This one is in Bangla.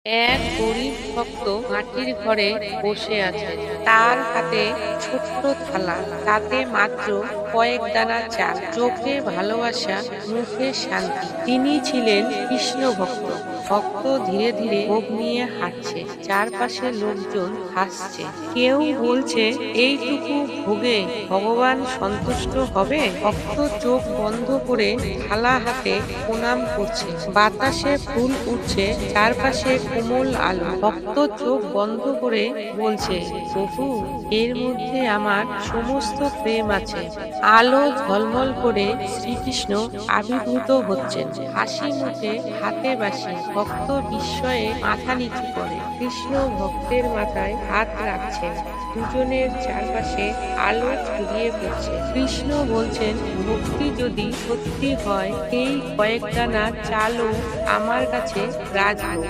এক গরিব ভক্ত মাটির ঘরে বসে আছেন। তার হাতে ছোট্ট থালা, তাতে মাত্র কয়েক দানা চাল। চোখে ভালোবাসা, মুখে শান্তি। তিনি ছিলেন কৃষ্ণ ভক্ত। ভক্ত ধীরে ধীরে ভোগ নিয়ে হাঁটছে। চারপাশে লোকজন হাসছে। কেউ বলছে, এইটুকু ভোগে ভগবান সন্তুষ্ট হবে? ভক্ত চোখ বন্ধ করে থালা হাতে প্রণাম করছে। বাতাসে ফুল উঠছে, চারপাশে কোমল আলো। ভক্ত চোখ বন্ধ করে বলছে, প্রভু, এর মধ্যে আমার সমস্ত প্রেম আছে। আলো ঝলমল করে শ্রীকৃষ্ণ আবির্ভূত হচ্ছেন, হাসি মুখে, হাতে বাঁশি। ভক্ত বিস্ময়ে মাথা নিচু করে। কৃষ্ণ ভক্তের মাথায় হাত রাখছেন। দুজনের চারপাশে আলো ছড়িয়ে পড়ছে। কৃষ্ণ বলছেন, ভক্তি যদি সত্যি হয়, এই কয়েক দানা চালও আমার কাছে রাজভোগ।